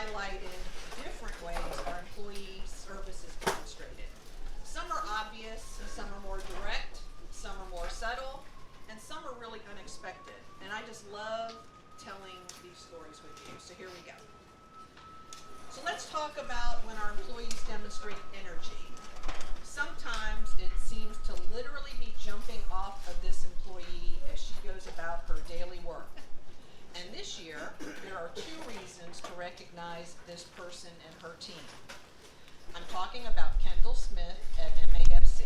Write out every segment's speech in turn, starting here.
highlighted different ways our employee service is demonstrated. Some are obvious, some are more direct, some are more subtle, and some are really unexpected. And I just love telling these stories with you. So here we go. So let's talk about when our employees demonstrate energy. Sometimes it seems to literally be jumping off of this employee as she goes about her daily work. And this year, there are 2 reasons to recognize this person and her team. I'm talking about Kendall Smith at MAFC.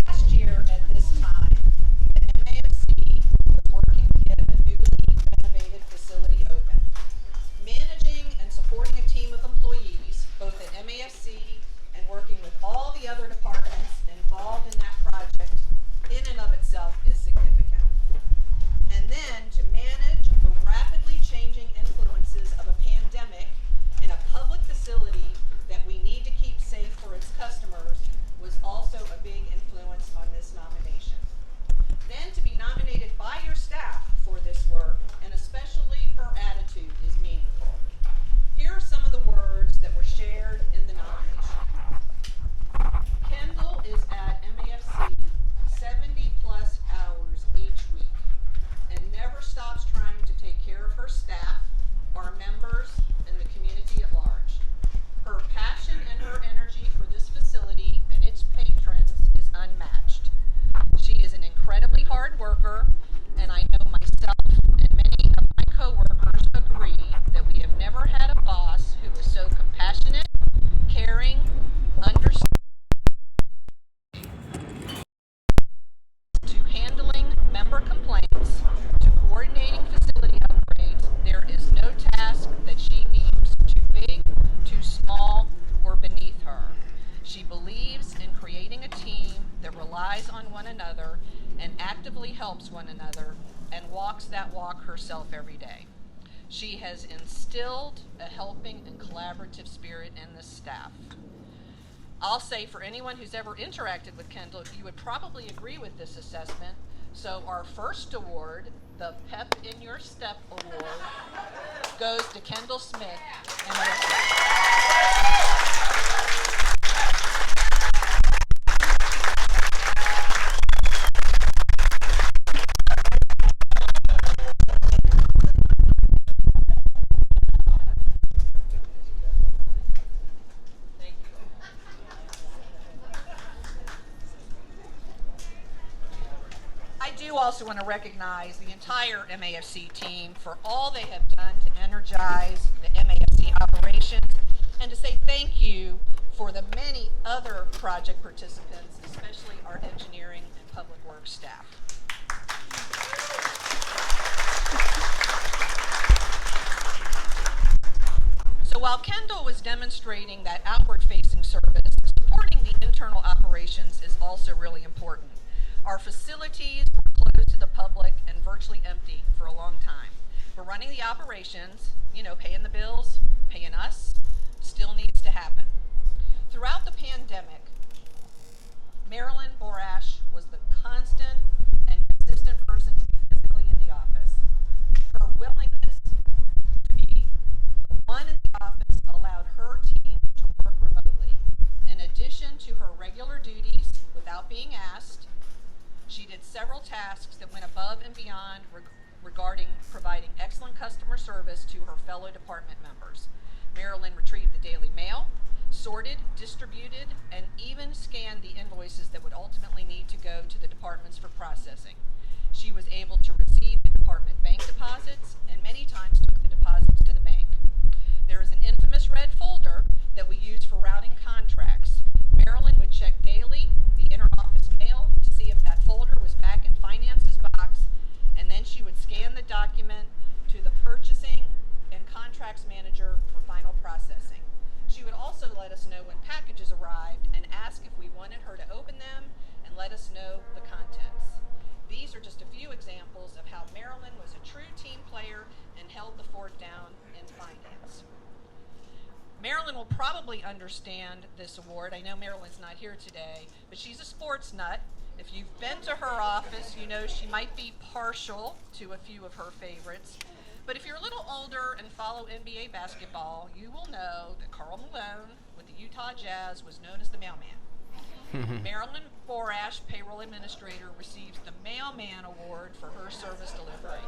Last year at this time, the MAFC was working to get a newly renovated facility open. Managing and supporting a team of employees, both at MAFC and working with all the other departments involved in that project, in and of itself is significant. And then to manage the rapidly changing influences of a pandemic in a public facility that we need to keep safe for its customers was also a big influence on this nomination. Then to be nominated by your staff for this work, and especially her attitude, is meaningful. Here are some of the words that were shared in the nomination. Kendall is at MAFC 70 plus hours each week and never stops trying to take care of her staff, our members, and the community at large. Her passion and her energy for this facility and its patrons is unmatched. She is an incredibly hard worker, and I know myself and many of my coworkers agree that we have never had a boss who is so compassionate, caring, understanding, to handling member complaints, to coordinating facility upgrades. There is no task that she deems too big, too small, or beneath her. She believes in creating a team that relies on one another and actively helps one another and walks that walk herself every day. She has instilled a helping and collaborative spirit in the staff. I'll say for anyone who's ever interacted with Kendall, you would probably agree with this assessment. So our first award, the Pep in Your Step Award, goes to Kendall Smith and I do also want to recognize the entire MAFC team for all they have done to energize the MAFC operations and to say thank you for the many other project participants, especially our engineering and public works staff. So while Kendall was demonstrating that outward-facing service, supporting the internal operations is also really important. Our facilities were closed to the public and virtually empty for a long time. But running the operations, paying the bills, paying us, still needs to happen. Throughout the pandemic, Marilyn Borash was the constant and consistent person to be physically in the office. Her willingness to be the one in the office allowed her team to work remotely. In addition to her regular duties, without being asked, she did several tasks that went above and beyond regarding providing excellent customer service to her fellow department members. Marilyn retrieved the daily mail, sorted, distributed, and even scanned the invoices that would ultimately need to go to the departments for processing. She was able to receive the department bank deposits and many times took the deposits to the bank. There is an infamous red folder that we use for routing contracts. Marilyn would check daily the inter-office mail to see if that folder was back in finance's box, and then she would scan the document to the purchasing and contracts manager for final processing. She would also let us know when packages arrived and ask if we wanted her to open them and let us know the contents. These are just a few examples of how Marilyn was a true team player and held the fort down in finance. Marilyn will probably understand this award. I know Marilyn's not here today, but she's a sports nut, If you've been to her office, you know she might be partial to a few of her favorites. But if you're a little older and follow NBA basketball, you will know that Karl Malone with the Utah Jazz was known as the mailman. Marilyn Borash, payroll administrator, receives the Mailman Award for her service delivery.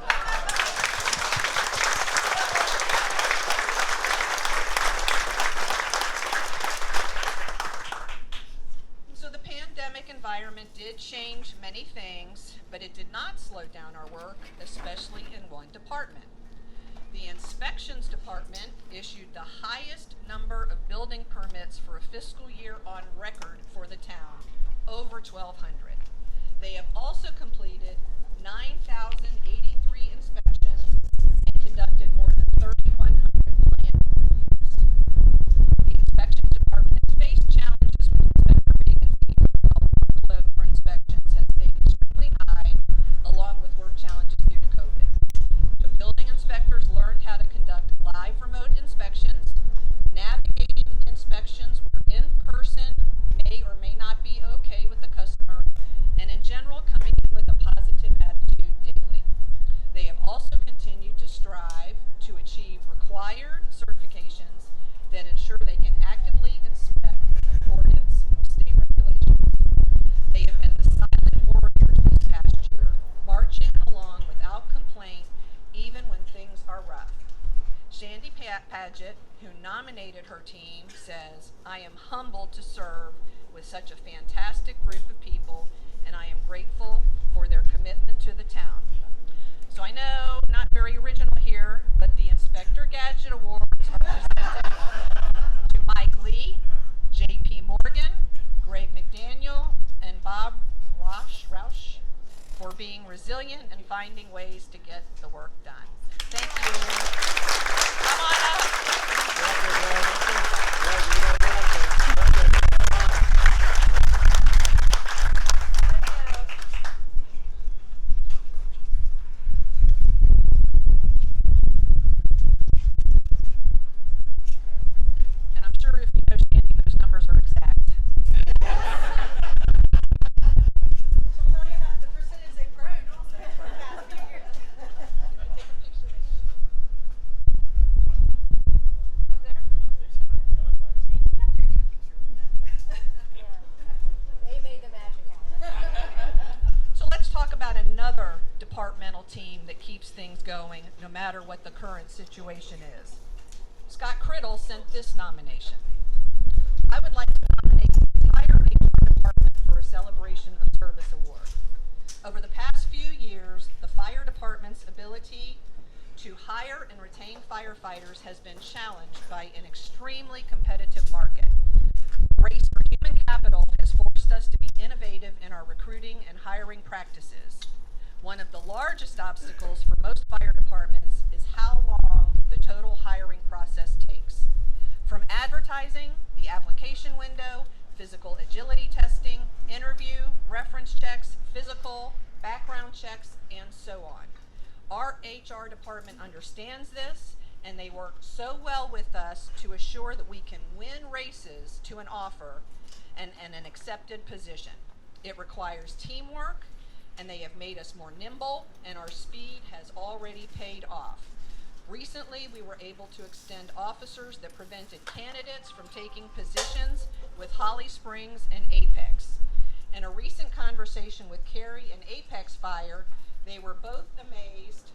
So the pandemic environment did change many things, but it did not slow down our work, especially in one department. The inspections department issued the highest number of building permits for a fiscal year on record for the town, over 1,200. They have also completed 9,083 inspections and conducted more than 3,100 plan reviews. The inspections department has faced challenges with inspector vacancies. The workload for inspections has stayed extremely high, along with work challenges due to COVID. The building inspectors learned how to conduct live remote inspections, navigating inspections where in-person may or may not be okay with the customer, and in general coming in with a positive attitude daily. They have also continued to strive to achieve required certifications that ensure they can actively inspect in accordance with state regulations. They have been the silent warriors this past year, marching along without complaint even when things are rough. Shandy Paget, who nominated her team, says, "I am humbled to serve with such a fantastic group of people, and I am grateful for their commitment to the town." So I know, not very original here, but the Inspector Gadget Awards are presented to Mike Lee, J.P. Morgan, Greg McDaniel, and Bob Roush for being resilient and finding ways to get the work done. Thank you. Come on up. And I'm sure if you know Shandy, those numbers are exact. So let's talk about another departmental team that keeps things going no matter what the current situation is. Scott Criddle sent this nomination. "I would like to nominate the entire HR department for a Celebration of Service Award. Over the past few years, the fire department's ability to hire and retain firefighters has been challenged by an extremely competitive market. Race for human capital has forced us to be innovative in our recruiting and hiring practices. One of the largest obstacles for most fire departments is how long the total hiring process takes. From advertising, the application window, physical agility testing, interview, reference checks, physical, background checks, and so on. Our HR department understands this, and they work so well with us to assure that we can win races to an offer and an accepted position. It requires teamwork, and they have made us more nimble, and our speed has already paid off. Recently, we were able to extend officers that prevented candidates from taking positions with Holly Springs and Apex. In a recent conversation with Carrie and Apex Fire, they were both amazed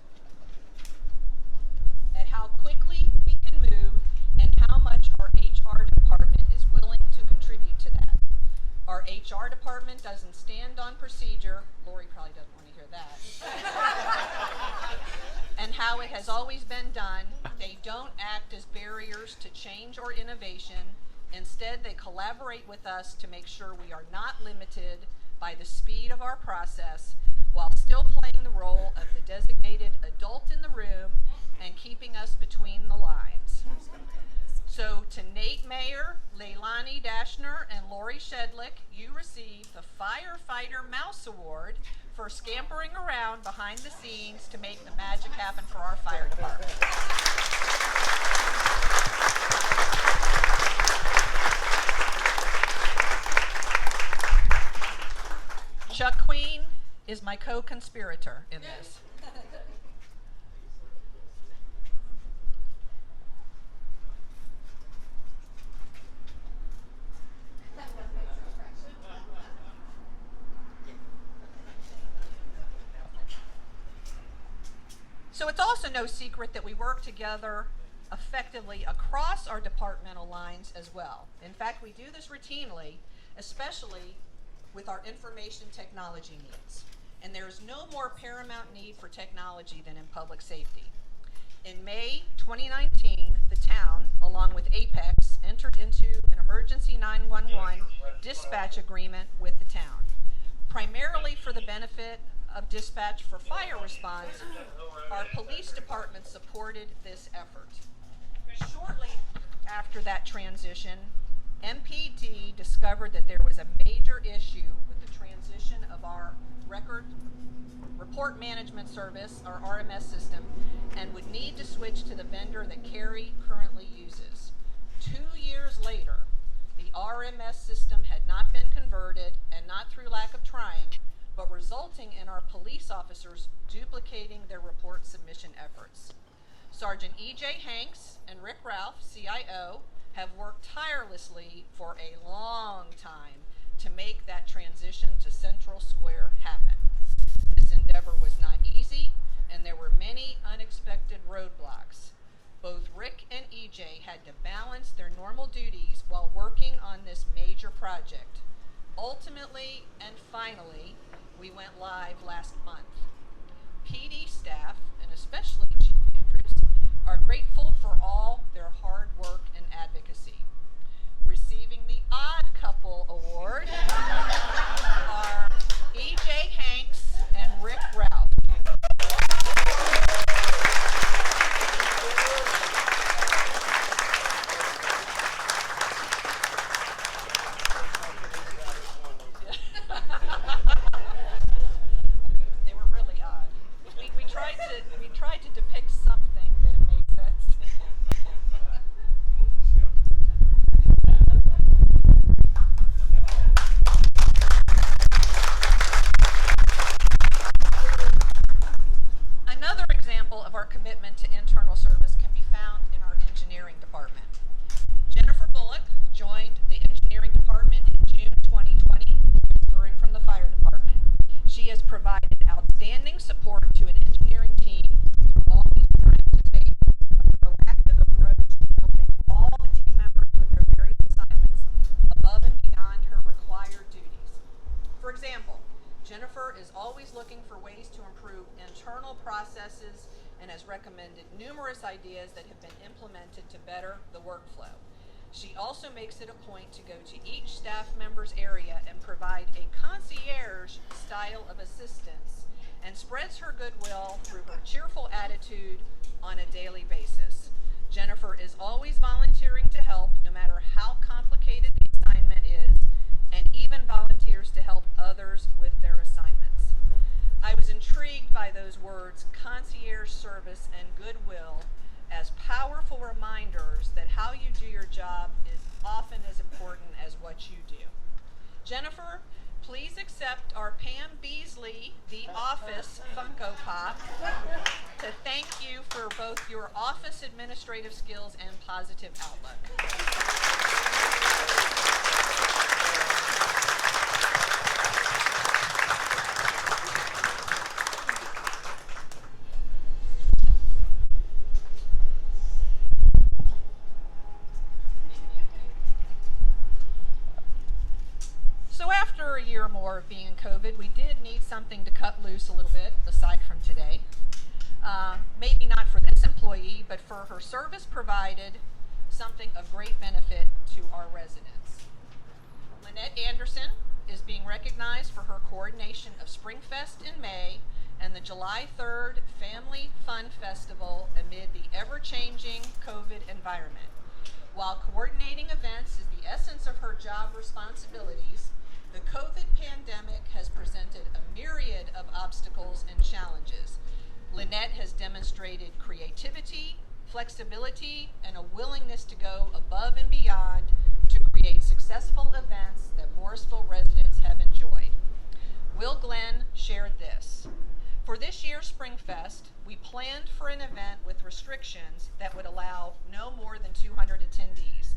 at how quickly we can move and how much our HR department is willing to contribute to that. Our HR department doesn't stand on procedure. Lori probably doesn't want to hear that. And how it has always been done. They don't act as barriers to change or innovation. Instead, they collaborate with us to make sure we are not limited by the speed of our process while still playing the role of the designated adult in the room and keeping us between the lines. So to Nate Mayer, Leilani Dashner, and Lori Shedlick, you receive the Firefighter Mouse Award for scampering around behind the scenes to make the magic happen for our fire department. Chuck Queen is my co-conspirator in this. So it's also no secret that we work together effectively across our departmental lines as well. In fact, we do this routinely, especially with our information technology needs. And there is no more paramount need for technology than in public safety. In May 2019, the town, along with Apex, entered into an emergency 911 dispatch agreement with the town, primarily for the benefit of dispatch for fire response. Our police department supported this effort. Shortly after that transition, MPD discovered that there was a major issue with the transition of our report management service, our RMS system, and would need to switch to the vendor that Cary currently uses. 2 years later, the RMS system had not been converted, and not through lack of trying, but resulting in our police officers duplicating their report submission efforts. Sergeant E.J. Hanks and Rick Ralph, CIO, have worked tirelessly for a long time to make that transition to Central Square happen. This endeavor was not easy, and there were many unexpected roadblocks. Both Rick and E.J. had to balance their normal duties while working on this major project. Ultimately and finally, we went live last month. PD staff, and especially Chief Andrews, are grateful for all their hard work and advocacy. Receiving the Odd Couple Award are E.J. Hanks and Rick Ralph. They were really odd. We tried to depict something that made sense. Another example of our commitment to internal service can be found in our engineering department. Jennifer Bullock joined the engineering department in June 2020, transferring from the fire department. She has provided outstanding support to an engineering team who are always trying to take a proactive approach to helping all the team members with their various assignments above and beyond her required duties. For example, Jennifer is always looking for ways to improve internal processes and has recommended numerous ideas that have been implemented to better the workflow. She also makes it a point to go to each staff member's area and provide a concierge style of assistance, and spreads her goodwill through her cheerful attitude on a daily basis. Jennifer is always volunteering to help, no matter how complicated the assignment is, and even volunteers to help others with their assignments. I was intrigued by those words, concierge service and goodwill, as powerful reminders that how you do your job is often as important as what you do. Jennifer, please accept our Pam Beasley, The Office Funko Pop, to thank you for both your office administrative skills and positive outlook. So after a year or more of being in COVID, we did need something to cut loose a little bit, aside from today. Maybe not for this employee, but for her service provided, something of great benefit to our residents. Lynette Anderson is being recognized for her coordination of Springfest in May and the July 3rd Family Fun Festival amid the ever-changing COVID environment. While coordinating events is the essence of her job responsibilities, the COVID pandemic has presented a myriad of obstacles and challenges. Lynette has demonstrated creativity, flexibility, and a willingness to go above and beyond to create successful events that Morrisville residents have enjoyed. Will Glenn shared this. For this year's SpringFest, we planned for an event with restrictions that would allow no more than 200 attendees.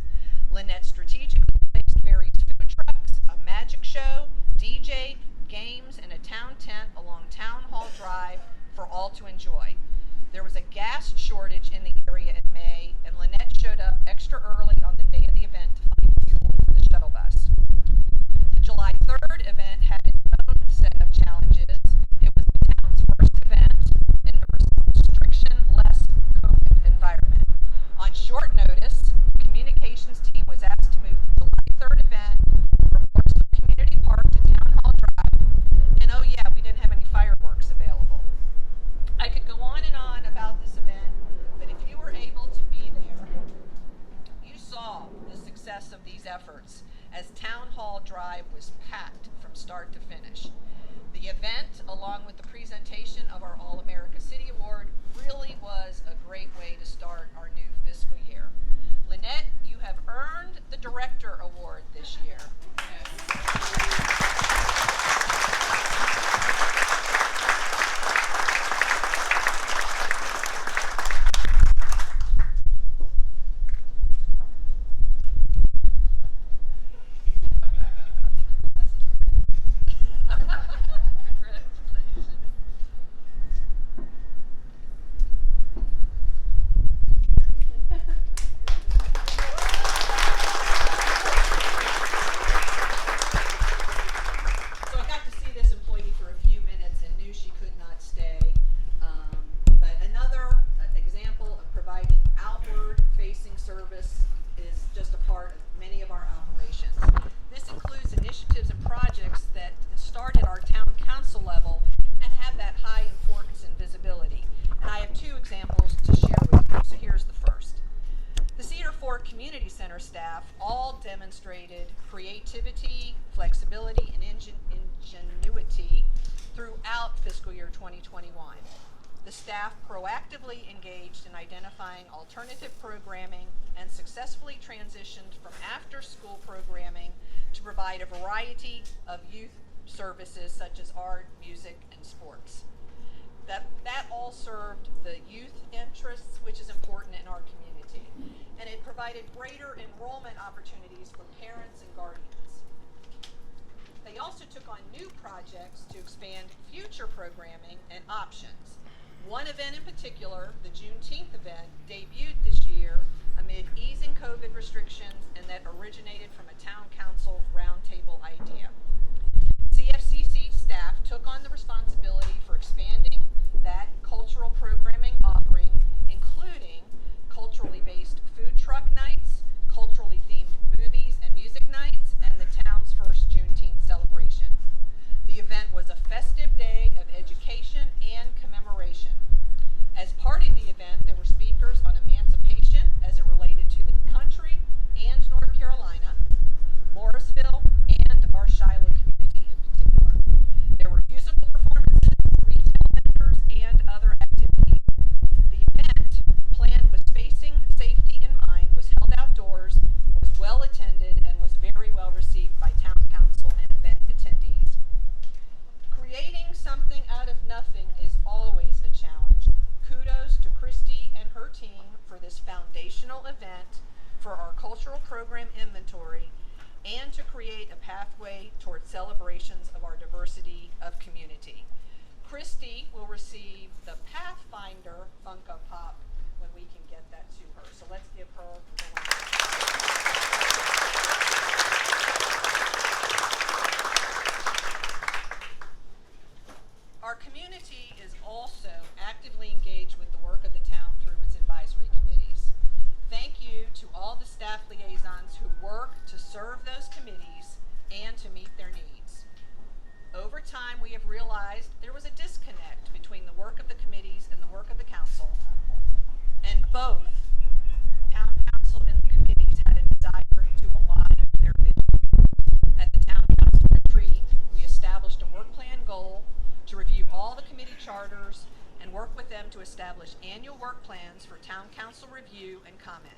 Lynette strategically placed various food trucks, a magic show, DJ, games, and a town tent along Town Hall Drive for all to enjoy. There was a gas shortage in the area in May, and Lynette showed up extra early on the day of the event to find fuel for the shuttle bus. The July 3rd event had its own set of challenges. It was the town's first event in the restriction-less COVID environment. On short notice, the communications team was asked to move the July 3rd event from Morrisville Community Park to Town Hall Drive, and oh yeah, we didn't have any fireworks available. I could go on and on about this event, but if you were able to be there, you saw the success of these efforts as Town Hall Drive was packed from start to finish. The event, along with the presentation of our All-America City Award, really was a great way to start our new fiscal year. Lynette, you have earned the Director Award this year. Staff all demonstrated creativity, flexibility, and ingenuity throughout fiscal year 2021. The staff proactively engaged in identifying alternative programming and successfully transitioned from after-school programming to provide a variety of youth services such as art, music, and sports. That all served the youth interests, which is important in our community. And it provided greater enrollment opportunities for parents and guardians. They also took on new projects to expand future programming and options. One event in particular, the Juneteenth event, debuted this year amid easing COVID restrictions and that originated from a town council roundtable idea. CFCC staff took on the responsibility for expanding that cultural programming offering, including culturally based food truck nights, culturally themed movies and music nights, and the town's first Juneteenth celebration. The event was a festive day of education and commemoration. As part of the event, there were speakers on emancipation as it related to the country and North Carolina, Morrisville, and our Shiloh community in particular. There were musical performances, retail vendors, and other activities. The event, planned with spacing, safety in mind, was held outdoors, was well attended, and was very well received by town council and event attendees. Creating something out of nothing is always a challenge. Kudos to Christy and her team for this foundational event, for our cultural program inventory, and to create a pathway towards celebrations of our diversity of community. Christy will receive the Pathfinder Funko Pop when we can get that to her. So let's give her the one. Our community is also actively engaged with the work of the town through its advisory committees. Thank you to all the staff liaisons who work to serve those committees and to meet their needs. Over time, we have realized there was a disconnect between the work of the committees and the work of the council, and both town council and the committees had a desire to align their vision. At the town council retreat, we established a work plan goal to review all the committee charters and work with them to establish annual work plans for town council review and comment.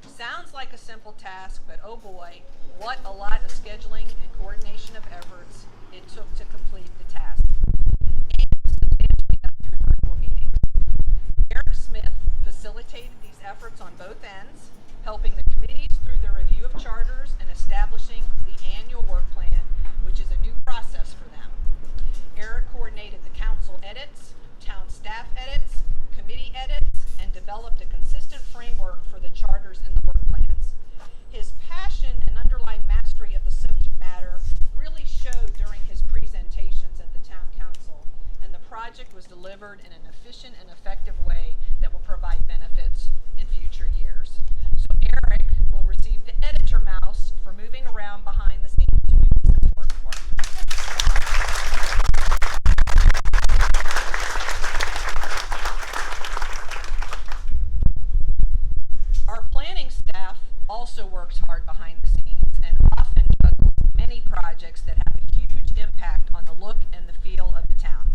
Sounds like a simple task, but oh boy, what a lot of scheduling and coordination of efforts it took to complete the task, and substantially done through virtual meetings. Eric Smith facilitated these efforts on both ends, helping the committees through their review of charters and establishing the annual work plan, which is a new process for them. Eric coordinated the council edits, town staff edits, committee edits, and developed a consistent framework for the charters and the work plans. His passion and underlying mastery of the subject matter really showed during his presentations at the town council, and the project was delivered in an efficient and effective way that will provide benefits in future years. So Eric will receive the editor mouse for moving around behind the scenes to do this important work. Our planning staff also works hard behind the scenes and often juggles many projects that have a huge impact on the look and the feel of the town.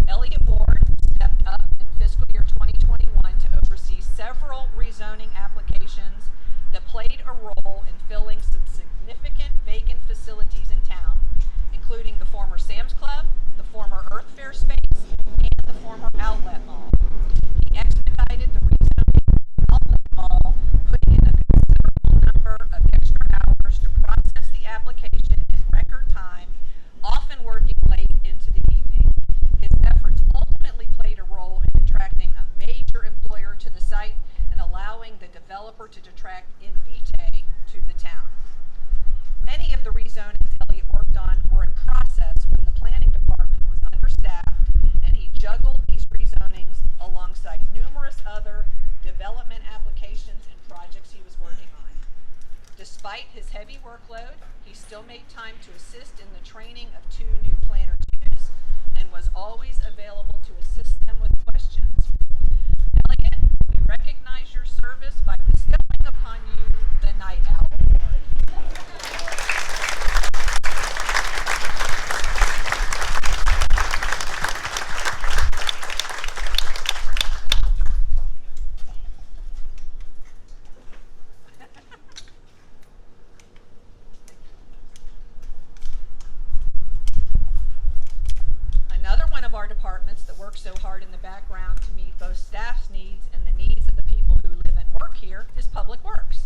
Elliot Ward stepped up in fiscal year 2021 to oversee several rezoning applications that played a role in filling some significant vacant facilities in town, including the former Sam's Club, the former Earth Fair space, and the former Outlet Mall. He expedited the rezoning of the Outlet Mall, putting in a considerable number of extra hours to process the application in record time, often working late into the evening. His efforts ultimately played a role in attracting a major employer to the site and allowing the developer to attract Invitae to the town. Many of the rezonings Elliot worked on were in process when the planning department was understaffed, and he juggled these rezonings alongside numerous other development applications and projects he was working on. Despite his heavy workload, he still made time to assist in the training of 2 new planner 2s and was always available to assist them with questions. Elliot, we recognize your service by bestowing upon you the Night Owl Award. Another one of our departments that works so hard in the background to meet both staff's needs and the needs of the people who live and work here is Public Works.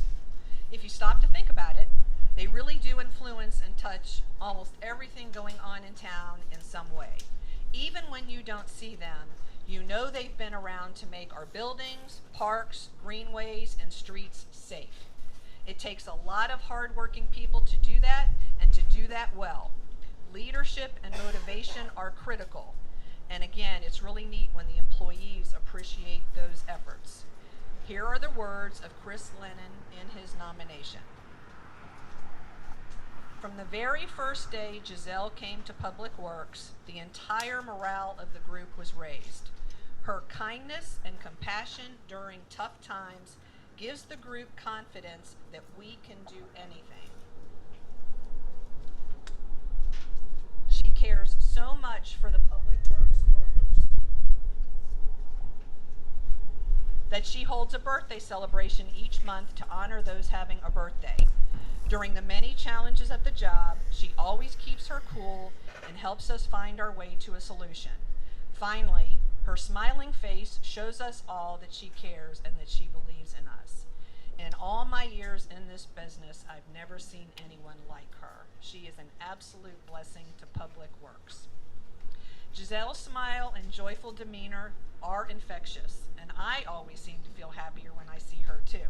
If you stop to think about it, they really do influence and touch almost everything going on in town in some way. Even when you don't see them, you know they've been around to make our buildings, parks, greenways, and streets safe. It takes a lot of hardworking people to do that, and to do that well. Leadership and motivation are critical. And again, it's really neat when the employees appreciate those efforts. Here are the words of Chris Lennon in his nomination. From the very first day Giselle came to Public Works, the entire morale of the group was raised. Her kindness and compassion during tough times gives the group confidence that we can do anything. She cares so much for the Public Works workers that she holds a birthday celebration each month to honor those having a birthday. During the many challenges of the job, she always keeps her cool and helps us find our way to a solution. Finally, her smiling face shows us all that she cares and that she believes in us. In all my years in this business, I've never seen anyone like her. She is an absolute blessing to Public Works. Giselle's smile and joyful demeanor are infectious, and I always seem to feel happier when I see her too.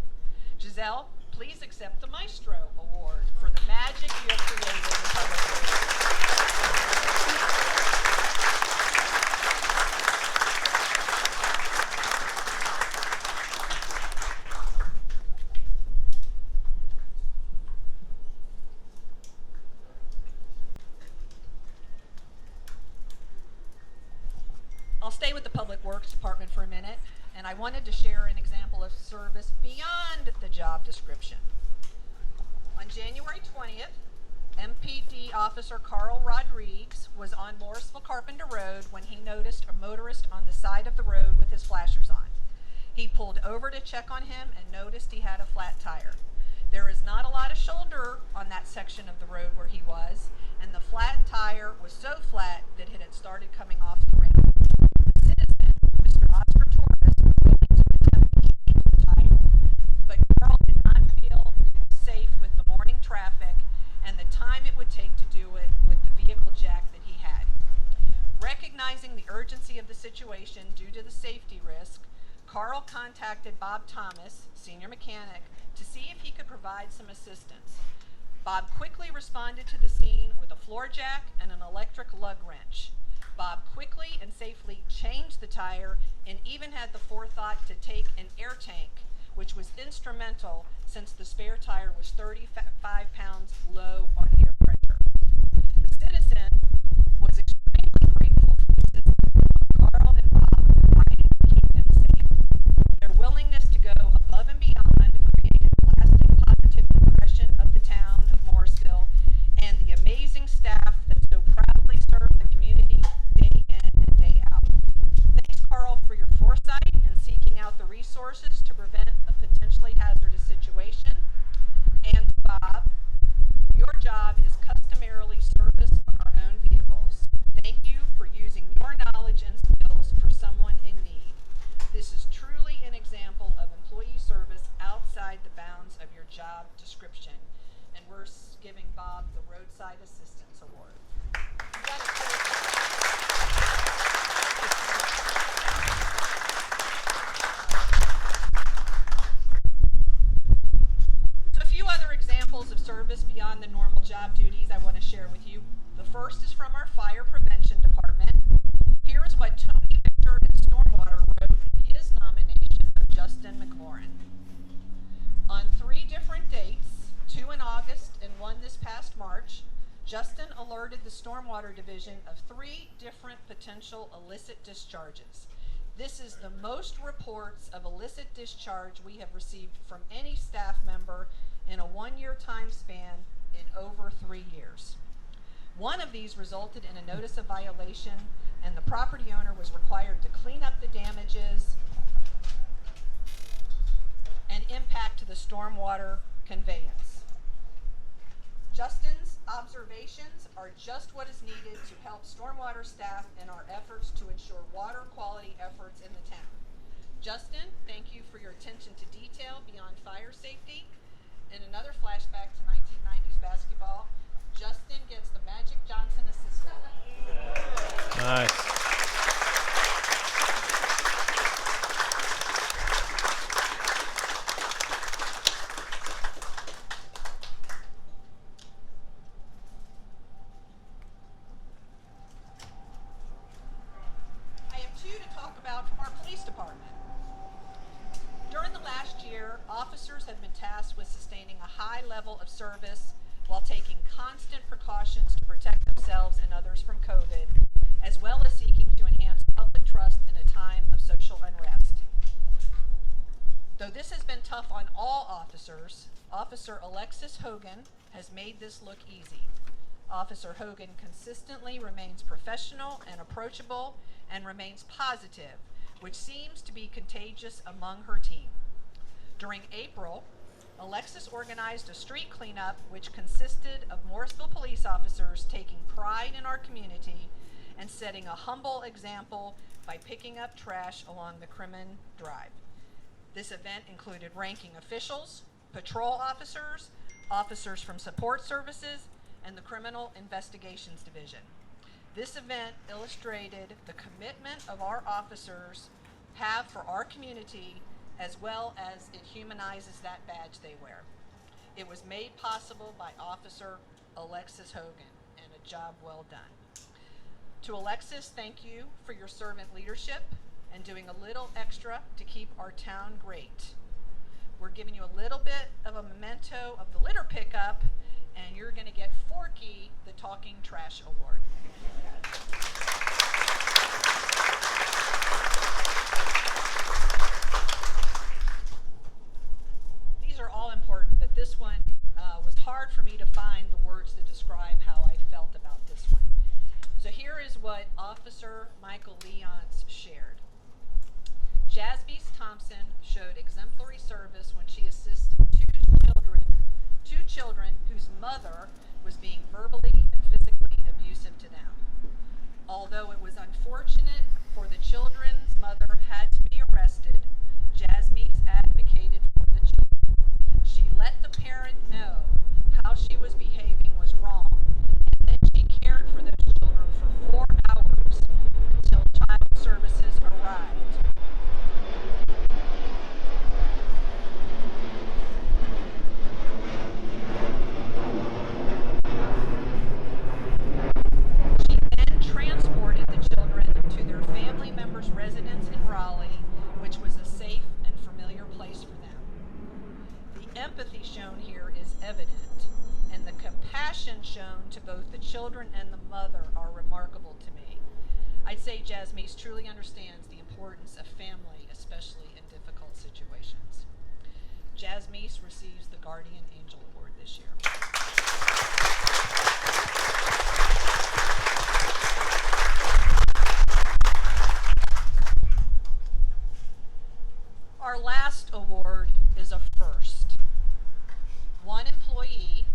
Giselle, please accept the Maestro Award for the magic you have created in Public Works. I'll stay with the Public Works Department for a minute, and I wanted to share an example of service beyond the job description. On January 20th, MPD Officer Carl Rodriguez was on Morrisville Carpenter Road when he noticed a motorist on the side of the road with his flashers on. He pulled over to check on him and noticed he had a flat tire. There is not a lot of shoulder on that section of the road where he was, and the flat tire was so flat that it had started coming off the rim. The citizen, Mr. Oscar Torres, was willing to attempt to change the tire, but Carl did not feel it was safe with the morning traffic and the time it would take to do it with the vehicle jack that he had. Recognizing the urgency of the situation due to the safety risk, Carl contacted Bob Thomas, senior mechanic, to see if he could provide some assistance. Bob quickly responded to the scene with a floor jack and an electric lug wrench. Bob quickly and safely changed the tire and even had the forethought to take an air tank, which was instrumental since the spare tire was 35 pounds low on air pressure. The citizen was extremely grateful for the assistance of Carl and Bob provided to keep him safe. Their willingness to go above and beyond created a lasting positive impression of the town of Morrisville and the amazing staff that so proudly serve the community day in and day out. Thanks, Carl, for your foresight in seeking out the resources to prevent a potentially hazardous situation. And to Bob, your job is customarily service on our own vehicles. Thank you for using your knowledge and skills for someone in need. This is truly an example of employee service outside the bounds of your job description. And we're giving Bob the Roadside Assistance Award. So a few other examples of service beyond the normal job duties I want to share with you. The first is from our Fire Prevention Department. Here is what Tony Victor in Stormwater wrote in his nomination of Justin McLaurin. On 3 different dates, 2 in August and 1 this past March, Justin alerted the Stormwater Division of 3 different potential illicit discharges. This is the most reports of illicit discharge we have received from any staff member in a 1-year time span in over 3 years. One of these resulted in a notice of violation, and the property owner was required to clean up the damages and impact to the stormwater conveyance. Justin's observations are just what is needed to help stormwater staff in our efforts to ensure water quality efforts in the town. Justin, thank you for your attention to detail beyond fire safety. In another flashback to 1990s basketball, Justin gets the Magic Johnson Assist Award. Nice. I have 2 to talk about from our police department. During the last year, officers have been tasked with sustaining a high level of service while taking constant precautions to protect themselves and others from COVID, as well as seeking to enhance public trust in a time of social unrest. Though this has been tough on all officers, Officer Alexis Hogan has made this look easy. Officer Hogan consistently remains professional and approachable and remains positive, which seems to be contagious among her team. During April, Alexis organized a street cleanup which consisted of Morrisville police officers taking pride in our community and setting a humble example by picking up trash along the Crimmin Drive. This event included ranking officials, patrol officers, officers from support services, and the Criminal Investigations Division. This event illustrated the commitment of our officers have for our community, as well as it humanizes that badge they wear. It was made possible by Officer Alexis Hogan, and a job well done. To Alexis, thank you for your servant leadership and doing a little extra to keep our town great. We're giving you a little bit of a memento of the litter pickup, and you're going to get Forky the Talking Trash Award. These are all important, but this one was hard for me to find the words to describe how I felt about this one. So here is what Officer Michael Leons shared. Jasmine Thompson showed exemplary service when she assisted two children whose mother was being verbally and physically abusive to them. Although it was unfortunate for the children's mother had to be arrested, Jasmine advocated for the children. She let the parent know how she was behaving was wrong, and then she cared for those children for 4 hours until child services arrived. She then transported the children to their family members' residence in Raleigh, which was a safe and familiar place for them. The empathy shown here is evident, and the compassion shown to both the children and the mother are remarkable to me. I'd say Jasmine truly understands the importance of family, especially in difficult situations. Jasmine receives the Guardian Angel Award this year. Our last award is a first. One employee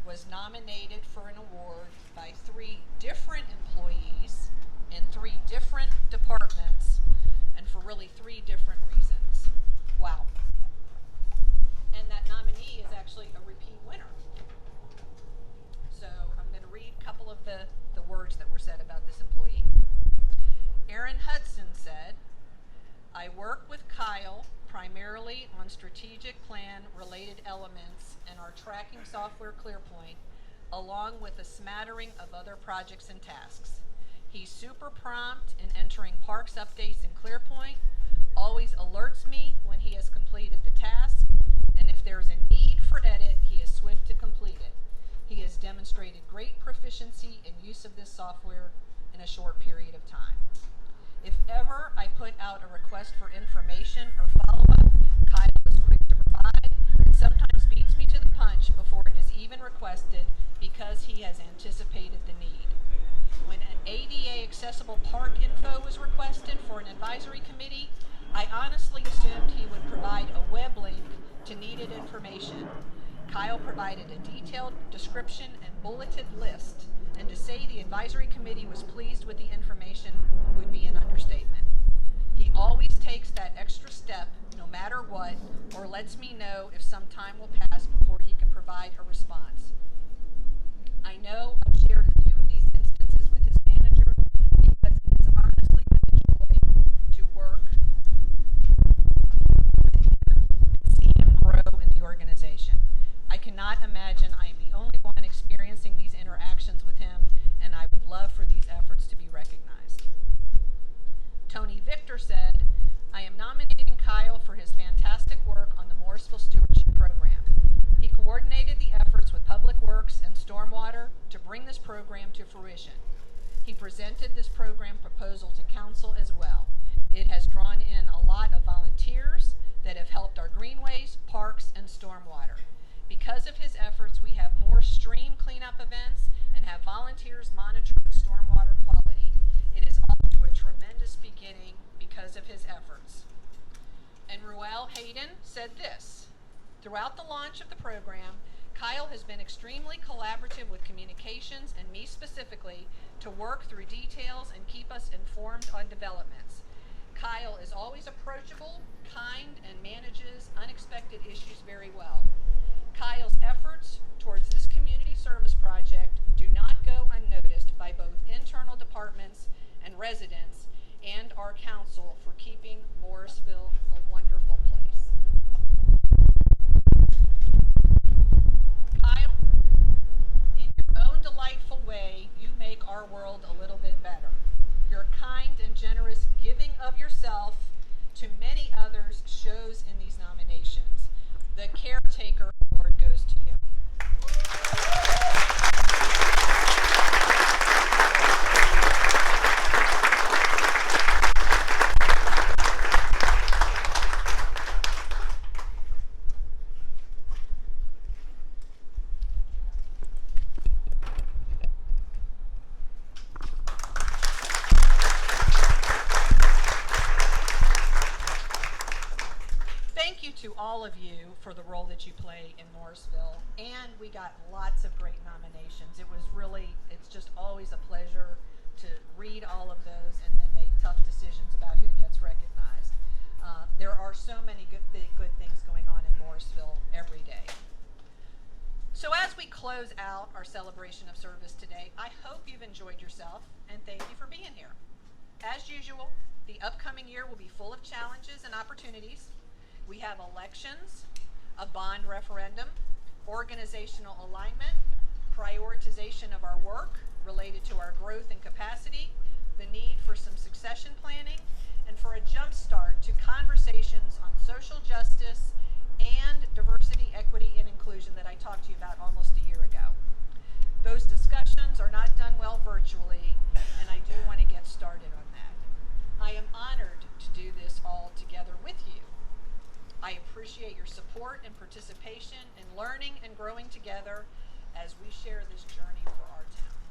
was nominated for an award by 3 different employees in 3 different departments, and for really 3 different reasons. Wow. And that nominee is actually a repeat winner. So I'm going to read a couple of the words that were said about this employee. Aaron Hudson said, "I work with Kyle primarily on strategic plan related elements in our tracking software ClearPoint, along with a smattering of other projects and tasks. He's super prompt in entering parks updates in ClearPoint, always alerts me when he has completed the task, and if there's a need for edit, he is swift to complete it. He has demonstrated great proficiency in use of this software in a short period of time. If ever I put out a request for information or follow-up, Kyle is quick to provide and sometimes beats me to the punch before it is even requested because he has anticipated the need. When an ADA accessible park info was requested for an advisory committee, I honestly assumed he would provide a web link to needed information. Kyle provided a detailed description and bulleted list, and to say the advisory committee was pleased with the information would be an understatement. He always takes that extra step no matter what, or lets me know if some time will pass before he can provide a response. I know I've shared a few of these instances with his manager because it's honestly been a joy to work with him and see him grow in the organization. I cannot imagine I am the only one experiencing these interactions with him, and I would love for these efforts to be recognized." Tony Victor said, "I am nominating Kyle for his fantastic work on the Morrisville Stewardship Program. He coordinated the efforts with Public Works and Stormwater to bring this program to fruition. He presented this program proposal to council as well. It has drawn in a lot of volunteers that have helped our greenways, parks, and stormwater. Because of his efforts, we have more stream cleanup events and have volunteers monitoring stormwater quality. It is off to a tremendous beginning because of his efforts." And Ruel Hayden said this, "Throughout the launch of the program, Kyle has been extremely collaborative with communications and me specifically to work through details and keep us informed on developments. Kyle is always approachable, kind, and manages unexpected issues very well. Kyle's efforts towards this community service project do not go unnoticed by both internal departments and residents and our council for keeping Morrisville a wonderful place." Kyle, in your own delightful way, you make our world a little bit better. Your kind and generous giving of yourself to many others shows in these nominations. The Caretaker Award goes to you. to all of you for the role that you play in Morrisville. And we got lots of great nominations. It's just always a pleasure to read all of those and then make tough decisions about who gets recognized. There are so many good things going on in Morrisville every day. So as we close out our celebration of service today, I hope you've enjoyed yourself and thank you for being here. As usual, the upcoming year will be full of challenges and opportunities. We have elections, a bond referendum, organizational alignment, prioritization of our work related to our growth and capacity, the need for some succession planning, and for a jump start to conversations on social justice and diversity, equity, and inclusion that I talked to you about almost a year ago. Those discussions are not done well virtually, and I do want to get started on that. I am honored to do this all together with you. I appreciate your support and participation in learning and growing together as we share this journey for our town.